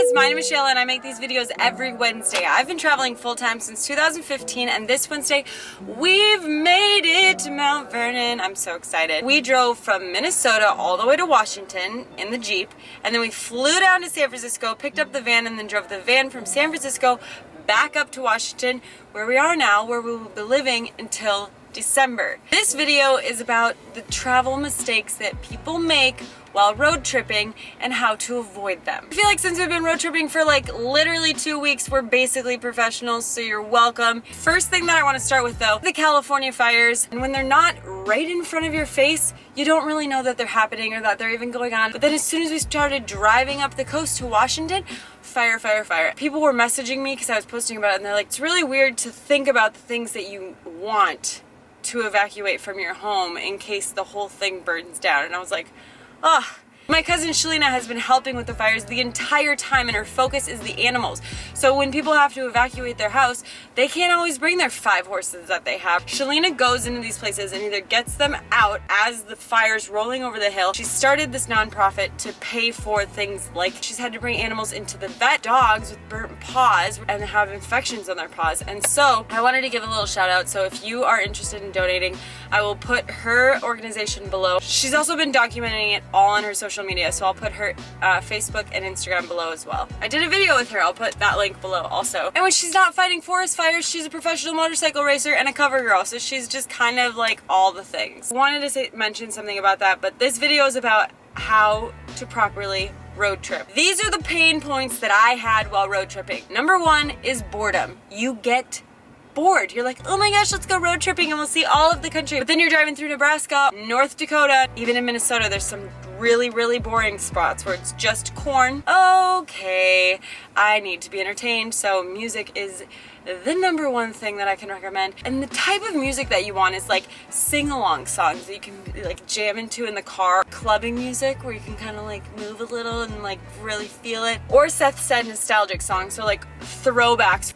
guys, my name is Shayla and I make these videos every Wednesday. I've been traveling full-time since 2015 and this Wednesday we've made it to Mount Vernon. I'm so excited. We drove from Minnesota all the way to Washington in the Jeep, and then we flew down to San Francisco, picked up the van, and then drove the van from San Francisco back up to Washington, where we are now, where we will be living until December. This video is about the travel mistakes that people make while road tripping and how to avoid them. I feel like since we've been road tripping for like literally 2 weeks, we're basically professionals, so you're welcome. First thing that I want to start with though, the California fires. And when they're not right in front of your face, you don't really know that they're happening or that they're even going on. But then as soon as we started driving up the coast to Washington, fire, fire, fire. People were messaging me because I was posting about it, and they're like, it's really weird to think about the things that you want to evacuate from your home in case the whole thing burns down. And I was like, oh. My cousin Shayla has been helping with the fires the entire time, and her focus is the animals. So when people have to evacuate their house, they can't always bring their 5 horses that they have. Shayla goes into these places and either gets them out as the fire's rolling over the hill. She started this nonprofit to pay for things like she's had to bring animals into the vet, dogs with burnt paws and have infections on their paws. And so I wanted to give a little shout out. So if you are interested in donating, I will put her organization below. She's also been documenting it all on her social media, so I'll put her Facebook and Instagram below as well. I did a video with her, I'll put that link below also. And when she's not fighting forest fires, she's a professional motorcycle racer and a cover girl, so she's just kind of like all the things. I wanted to mention something about that, but this video is about how to properly road trip. These are the pain points that I had while road tripping. Number 1 is boredom. You get bored. You're like, oh my gosh, let's go road tripping and we'll see all of the country. But then you're driving through Nebraska, North Dakota, even in Minnesota, there's some really, really boring spots where it's just corn. Okay, I need to be entertained, so music is the number 1 thing that I can recommend. And the type of music that you want is like sing-along songs that you can like jam into in the car, clubbing music where you can kind of like move a little and like really feel it, or Seth said nostalgic songs, so like throwbacks.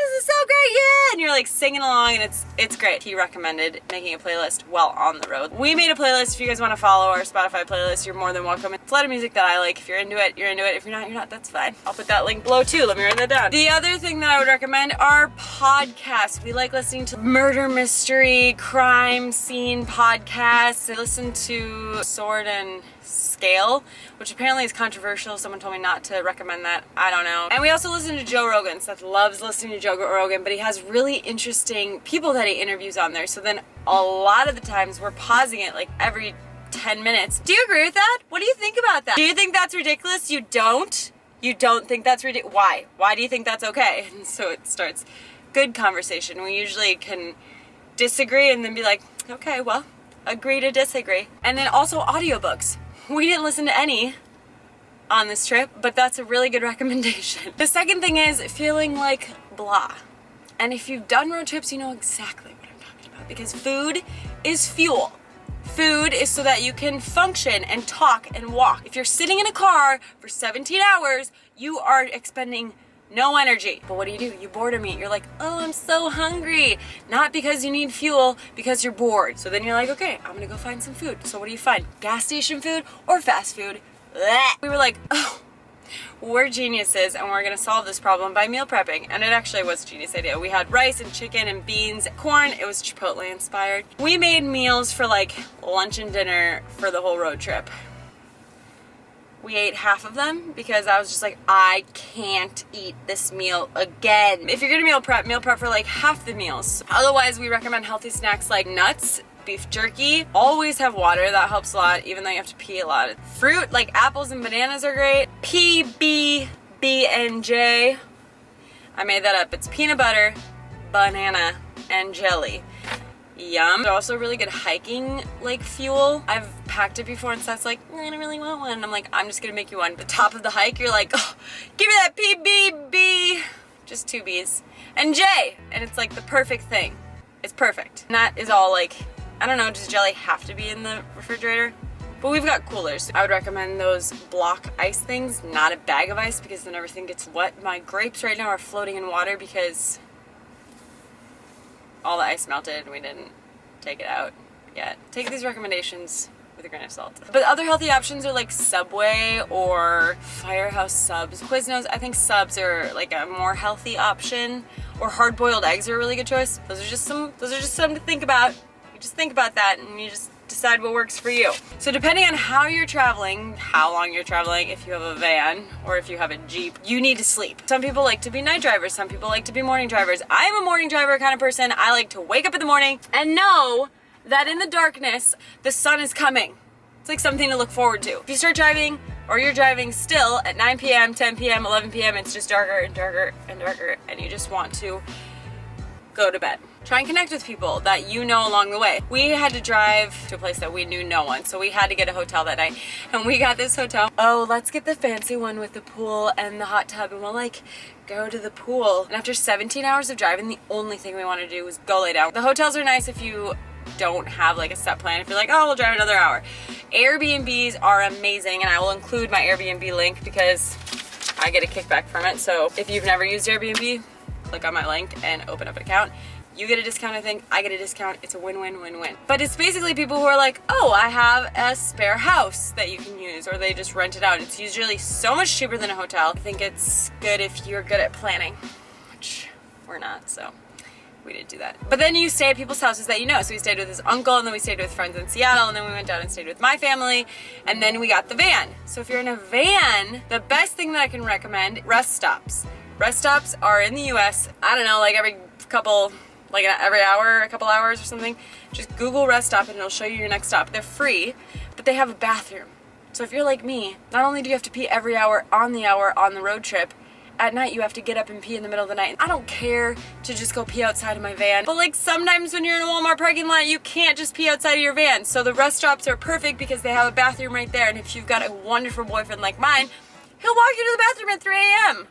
This is so great, yeah! And you're like singing along and it's great. He recommended making a playlist while on the road. We made a playlist. If you guys want to follow our Spotify playlist, you're more than welcome. It's a lot of music that I like. If you're into it, you're into it. If you're not, you're not. That's fine. I'll put that link below too. Let me write that down. The other thing that I would recommend are podcasts. We like listening to murder mystery, crime scene podcasts. I listen to Sword and Scale, which apparently is controversial. Someone told me not to recommend that. I don't know. And we also listen to Joe Rogan. Seth loves listening to Joe Rogan, but he has really interesting people that he interviews on there. So then a lot of the times we're pausing it like every 10 minutes. Do you agree with that? What do you think about that? Do you think that's ridiculous? You don't? You don't think that's ridiculous? Why? Why do you think that's okay? And so it starts good conversation. We usually can disagree and then be like, okay, well, agree to disagree. And then also audiobooks. We didn't listen to any on this trip, but that's a really good recommendation. The second thing is feeling like blah. And if you've done road trips, you know exactly what I'm talking about, because food is fuel. Food is so that you can function and talk and walk. If you're sitting in a car for 17 hours, you are expending no energy. But what do? You boredom eat. You're like, oh, I'm so hungry. Not because you need fuel, because you're bored. So then you're like, okay, I'm gonna go find some food. So what do you find? Gas station food or fast food? Blech. We were like, oh, we're geniuses and we're gonna solve this problem by meal prepping. And it actually was a genius idea. We had rice and chicken and beans, corn. It was Chipotle inspired. We made meals for like lunch and dinner for the whole road trip. We ate half of them because I was just like, I can't eat this meal again. If you're gonna meal prep for like half the meals. Otherwise, we recommend healthy snacks like nuts, beef jerky. Always have water, that helps a lot, even though you have to pee a lot. Fruit, like apples and bananas are great. PBBNJ. I made that up. It's peanut butter, banana, and jelly. Yum. They're also really good hiking like fuel. I've packed it before and Seth's like, I don't really want one. And I'm like, I'm just gonna make you one. The top of the hike, you're like, oh, give me that PBB. Just 2 B's. And J. And it's like the perfect thing. It's perfect. And that is all like, I don't know, does jelly have to be in the refrigerator? But we've got coolers. I would recommend those block ice things, not a bag of ice, because then everything gets wet. My grapes right now are floating in water because all the ice melted and we didn't take it out yet. Take these recommendations with with a grain of salt. But other healthy options are like Subway or Firehouse subs. Quiznos, I think subs are like a more healthy option. Or hard-boiled eggs are a really good choice. Those are just some to think about. You just think about that and you just decide what works for you. So depending on how you're traveling, how long you're traveling, if you have a van or if you have a Jeep, you need to sleep. Some people like to be night drivers, some people like to be morning drivers. I am a morning driver kind of person. I like to wake up in the morning and know that in the darkness, the sun is coming. It's like something to look forward to. If you start driving, or you're driving still at 9 p.m., 10 p.m., 11 p.m., it's just darker and darker and darker, and you just want to go to bed. Try and connect with people that you know along the way. We had to drive to a place that we knew no one, so we had to get a hotel that night, and we got this hotel. Oh, let's get the fancy one with the pool and the hot tub, and we'll like go to the pool. And after 17 hours of driving, the only thing we wanted to do was go lay down. The hotels are nice if you don't have like a set plan. If you're like, oh, we'll drive another hour. Airbnbs are amazing, and I will include my Airbnb link because I get a kickback from it. So if you've never used Airbnb, click on my link and open up an account. You get a discount, I think. I get a discount. It's a win-win-win-win. But it's basically people who are like, oh, I have a spare house that you can use, or they just rent it out. It's usually so much cheaper than a hotel. I think it's good if you're good at planning, which we're not, so we didn't do that. But then you stay at people's houses that you know. So we stayed with his uncle, and then we stayed with friends in Seattle, and then we went down and stayed with my family, and then we got the van. So if you're in a van, the best thing that I can recommend, rest stops. Rest stops are in the US, I don't know, like every hour, a couple hours or something. Just Google rest stop and it'll show you your next stop. They're free, but they have a bathroom. So if you're like me, not only do you have to pee every hour on the road trip, at night you have to get up and pee in the middle of the night. I don't care to just go pee outside of my van, but like sometimes when you're in a Walmart parking lot, you can't just pee outside of your van. So the rest stops are perfect because they have a bathroom right there, and if you've got a wonderful boyfriend like mine, he'll walk you to the bathroom at 3 a.m.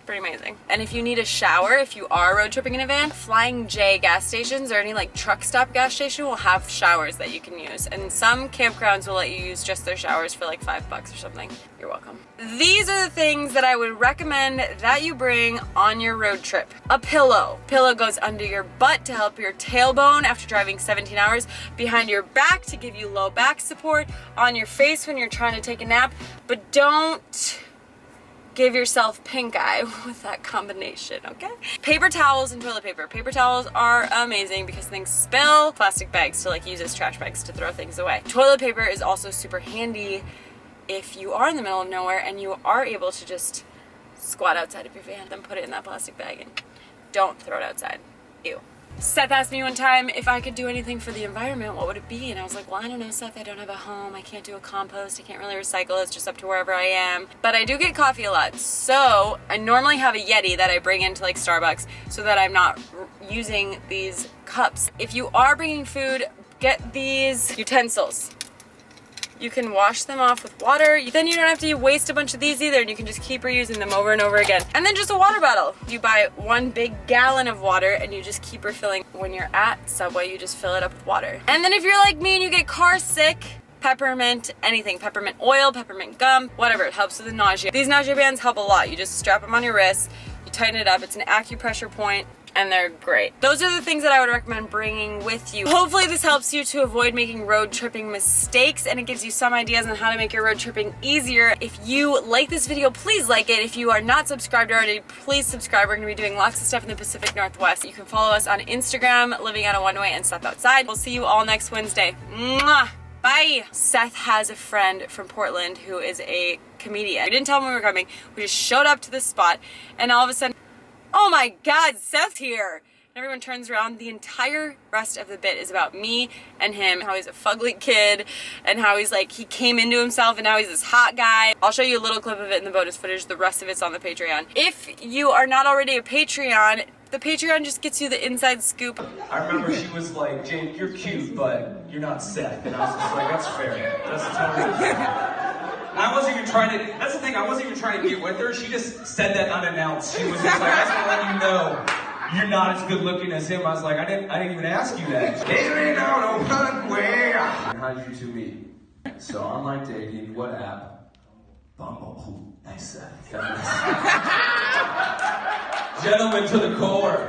Pretty amazing. And if you need a shower, if you are road tripping in a van, Flying J gas stations or any like truck stop gas station will have showers that you can use. And some campgrounds will let you use just their showers for like $5 or something. You're welcome. These are the things that I would recommend that you bring on your road trip. A pillow. Pillow goes under your butt to help your tailbone after driving 17 hours, behind your back to give you low back support, on your face when you're trying to take a nap, but don't give yourself pink eye with that combination, okay? Paper towels and toilet paper. Paper towels are amazing because things spill. Plastic bags to like use as trash bags to throw things away. Toilet paper is also super handy if you are in the middle of nowhere and you are able to just squat outside of your van, then put it in that plastic bag and don't throw it outside. Ew. Seth asked me one time if I could do anything for the environment, what would it be? And I was like, well, I don't know, Seth, I don't have a home. I can't do a compost. I can't really recycle. It's just up to wherever I am. But I do get coffee a lot. So I normally have a Yeti that I bring into like Starbucks so that I'm not using these cups. If you are bringing food, get these utensils. You can wash them off with water. Then you don't have to waste a bunch of these either, and you can just keep reusing them over and over again. And then just a water bottle. You buy 1 big gallon of water and you just keep refilling. When you're at Subway, you just fill it up with water. And then if you're like me and you get car sick, peppermint, anything, peppermint oil, peppermint gum, whatever, it helps with the nausea. These nausea bands help a lot. You just strap them on your wrist, you tighten it up, it's an acupressure point, and they're great. Those are the things that I would recommend bringing with you. Hopefully this helps you to avoid making road tripping mistakes, and it gives you some ideas on how to make your road tripping easier. If you like this video, please like it. If you are not subscribed already, please subscribe. We're gonna be doing lots of stuff in the Pacific Northwest. You can follow us on Instagram, Living on a One Way and Seth Outside. We'll see you all next Wednesday. Mwah! Bye! Seth has a friend from Portland who is a comedian. We didn't tell him we were coming. We just showed up to this spot, and all of a sudden, oh my God, Seth's here. And everyone turns around. The entire rest of the bit is about me and him, how he's a fugly kid, and how he's like, he came into himself and now he's this hot guy. I'll show you a little clip of it in the bonus footage. The rest of it's on the Patreon. If you are not already a Patreon, the Patreon just gets you the inside scoop. I remember she was like, Jake, you're cute, but you're not Seth. And I was just like, that's fair. That's totally fair. I wasn't even trying to, that's the thing, I wasn't even trying to get with her. She just said that unannounced. She was just like, I just want to let you know you're not as good looking as him. I was like, I didn't even ask you that. Sailing on a one way. How did you two meet? So online dating, what app? Bumble. Nice. Gentlemen to the core.